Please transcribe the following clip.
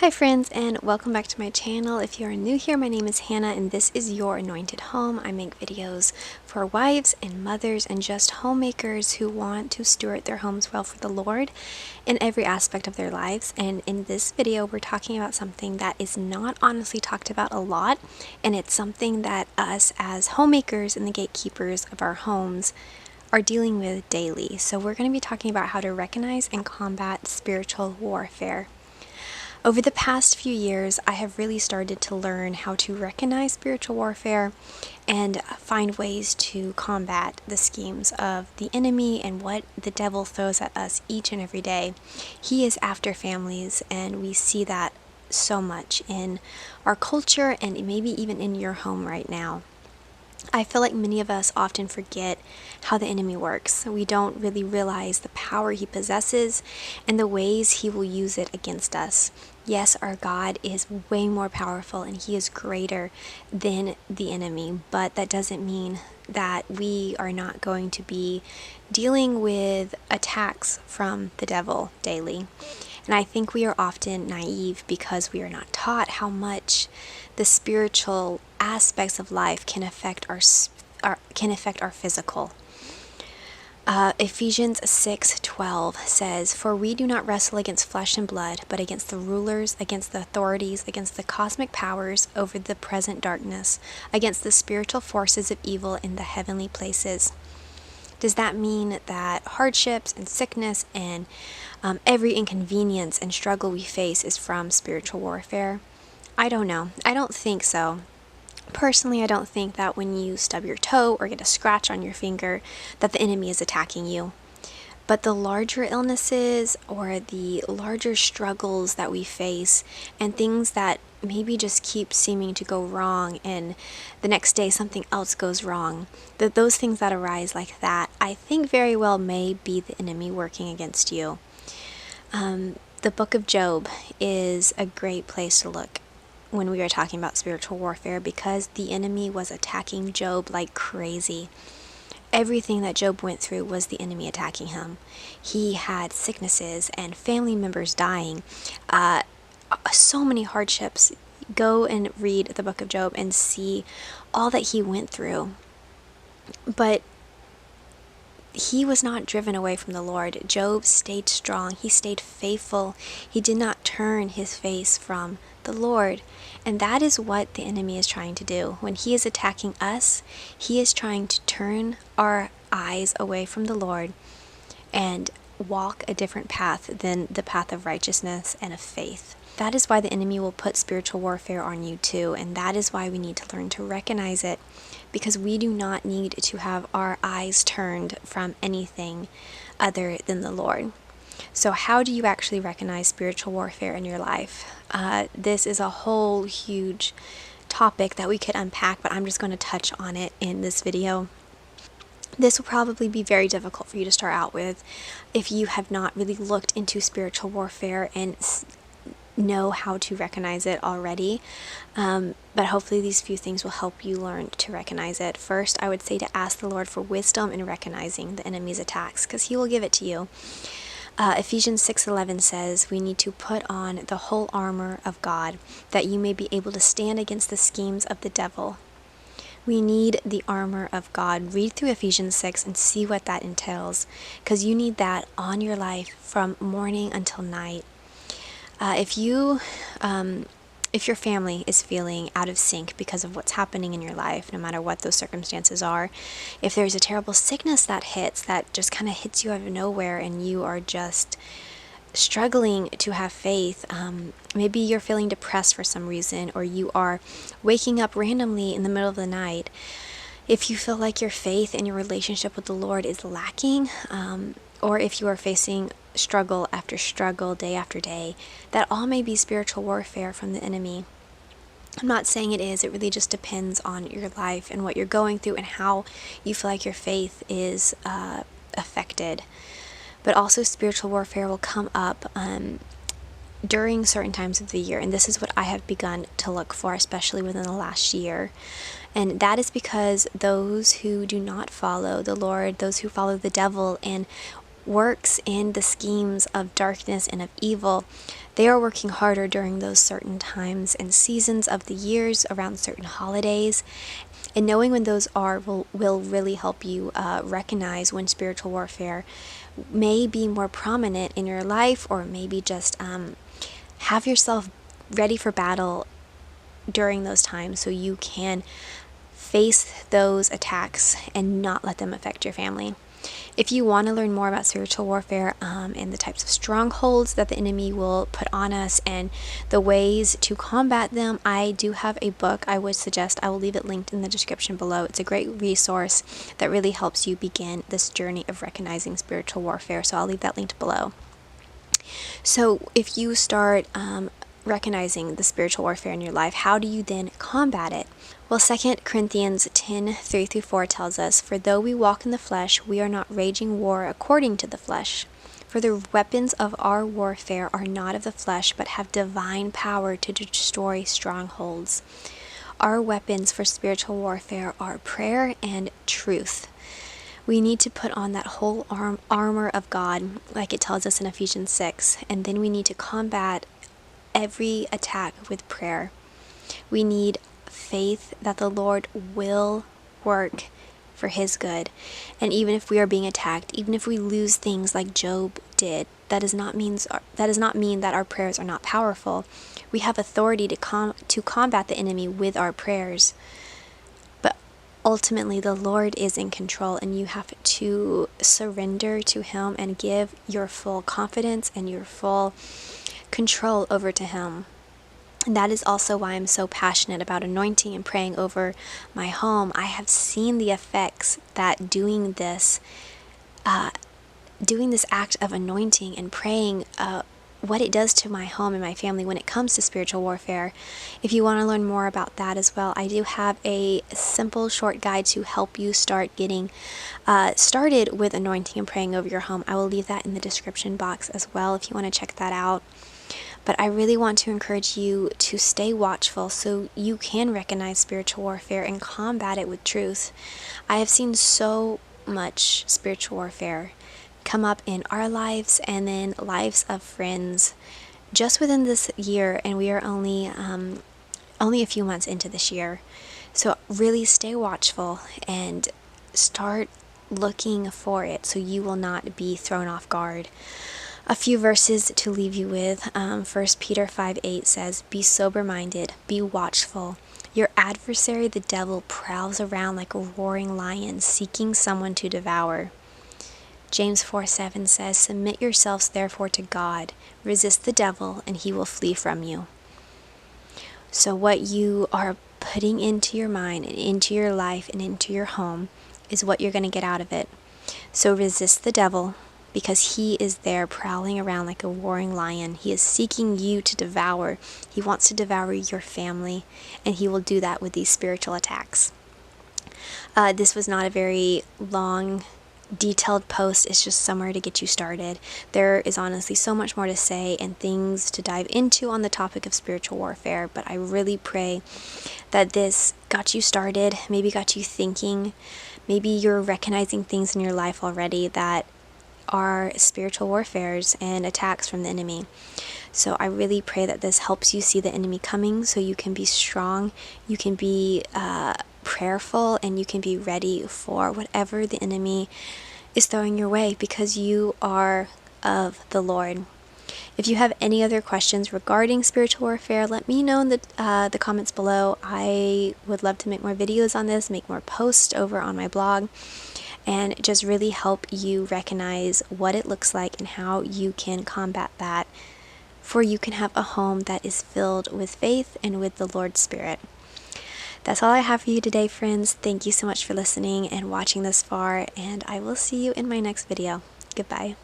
Hi friends, and welcome back to my channel. If you are new here, my name is Hannah and this is Your Anointed Home. I make videos for wives and mothers and just homemakers who want to steward their homes well for the Lord in every aspect of their lives. And in this video, we're talking about something that is not honestly talked about a lot, and it's something that us as homemakers and the gatekeepers of our homes are dealing with daily. So we're going to be talking about how to recognize and combat spiritual warfare. Over the past few years, I have really started to learn how to recognize spiritual warfare and find ways to combat the schemes of the enemy and what the devil throws at us each and every day. He is after families, and we see that so much in our culture and maybe even in your home right now. I feel like many of us often forget how the enemy works. We don't really realize the power he possesses and the ways he will use it against us. Yes, our God is way more powerful and he is greater than the enemy, but that doesn't mean that we are not going to be dealing with attacks from the devil daily. And I think we are often naive because we are not taught how much the spiritual aspects of life can affect our physical. Ephesians 6:12 says, "For we do not wrestle against flesh and blood, but against the rulers, against the authorities, against the cosmic powers over the present darkness, against the spiritual forces of evil in the heavenly places." Does that mean that hardships and sickness and every inconvenience and struggle we face is from spiritual warfare? I don't know. I don't think so. Personally, I don't think that when you stub your toe or get a scratch on your finger that the enemy is attacking you. But the larger illnesses or the larger struggles that we face and things that maybe just keep seeming to go wrong and the next day something else goes wrong, those things that arise like that, I think very well may be the enemy working against you. The book of Job is a great place to look when we are talking about spiritual warfare, because the enemy was attacking Job like crazy. Everything that Job went through was the enemy attacking him. He had sicknesses and family members dying, so many hardships. Go and read the book of Job and see all that he went through. But he was not driven away from the Lord. Job stayed strong. He stayed faithful. He did not turn his face from the Lord. And that is what the enemy is trying to do. When he is attacking us, he is trying to turn our eyes away from the Lord and walk a different path than the path of righteousness and of faith. That is why the enemy will put spiritual warfare on you too, and that is why we need to learn to recognize it, because we do not need to have our eyes turned from anything other than the Lord. So how do you actually recognize spiritual warfare in your life? This is a whole huge topic that we could unpack, but I'm just going to touch on it in this video. This will probably be very difficult for you to start out with if you have not really looked into spiritual warfare and know how to recognize it already, but hopefully these few things will help you learn to recognize it. First, I would say to ask the Lord for wisdom in recognizing the enemy's attacks, because he will give it to you. Ephesians 6:11 says we need to put on the whole armor of God that you may be able to stand against the schemes of the devil. We need the armor of God. Read through Ephesians 6 and see what that entails, because you need that on your life from morning until night. If your family is feeling out of sync because of what's happening in your life, no matter what those circumstances are, if there's a terrible sickness that hits, that just kind of hits you out of nowhere and you are just struggling to have faith, maybe you're feeling depressed for some reason, or you are waking up randomly in the middle of the night. If you feel like your faith and your relationship with the Lord is lacking, or if you are facing struggle after struggle, day after day, that all may be spiritual warfare from the enemy. I'm not saying it is. It really just depends on your life and what you're going through and how you feel like your faith is affected. But also spiritual warfare will come up during certain times of the year, and this is what I have begun to look for, especially within the last year. And that is because those who do not follow the Lord, those who follow the devil and works in the schemes of darkness and of evil, they are working harder during those certain times and seasons of the years, around certain holidays. And knowing when those are will really help you recognize when spiritual warfare may be more prominent in your life, or maybe just have yourself ready for battle during those times so you can face those attacks and not let them affect your family. If you want to learn more about spiritual warfare and the types of strongholds that the enemy will put on us and the ways to combat them, I do have a book I would suggest. I will leave it linked in the description below. It's a great resource that really helps you begin this journey of recognizing spiritual warfare. So I'll leave that linked below. So if you start recognizing the spiritual warfare in your life, how do you then combat it? Well, 2 Corinthians 10:3-4 tells us, "For though we walk in the flesh, we are not waging war according to the flesh. For the weapons of our warfare are not of the flesh, but have divine power to destroy strongholds." Our weapons for spiritual warfare are prayer and truth. We need to put on that whole armor of God, like it tells us in Ephesians 6, and then we need to combat every attack with prayer. We need faith that the Lord will work for his good. And even if we are being attacked, even if we lose things like Job did, that does not mean that our prayers are not powerful. We have authority to combat the enemy with our prayers. But ultimately, the Lord is in control, and you have to surrender to him and give your full confidence and your full control over to him. And that is also why I'm so passionate about anointing and praying over my home. I have seen the effects that doing this act of anointing and praying, what it does to my home and my family when it comes to spiritual warfare. If you want to learn more about that as well, I do have a simple short guide to help you start getting started with anointing and praying over your home. I will leave that in the description box as well if you want to check that out. But I really want to encourage you to stay watchful so you can recognize spiritual warfare and combat it with truth. I have seen so much spiritual warfare come up in our lives and then lives of friends just within this year, and we are only a few months into this year. So really stay watchful and start looking for it so you will not be thrown off guard. A few verses to leave you with. 1 Peter 5:8 says, "Be sober-minded, be watchful. Your adversary, the devil, prowls around like a roaring lion, seeking someone to devour." James 4:7 says, "Submit yourselves therefore to God. Resist the devil, and he will flee from you." So what you are putting into your mind and into your life and into your home is what you're going to get out of it. So resist the devil, because he is there prowling around like a roaring lion. He is seeking you to devour. He wants to devour your family, and he will do that with these spiritual attacks. This was not a very long, detailed post. It's just somewhere to get you started. There is honestly so much more to say and things to dive into on the topic of spiritual warfare, but I really pray that this got you started, maybe got you thinking. Maybe you're recognizing things in your life already that are spiritual warfares and attacks from the enemy. So I really pray that this helps you see the enemy coming so you can be strong, you can be prayerful, and you can be ready for whatever the enemy is throwing your way, because you are of the Lord. If you have any other questions regarding spiritual warfare, let me know in the comments below. I would love to make more videos on this, make more posts over on my blog, and just really help you recognize what it looks like and how you can combat that, for you can have a home that is filled with faith and with the Lord's Spirit. That's all I have for you today, friends. Thank you so much for listening and watching this far, and I will see you in my next video. Goodbye.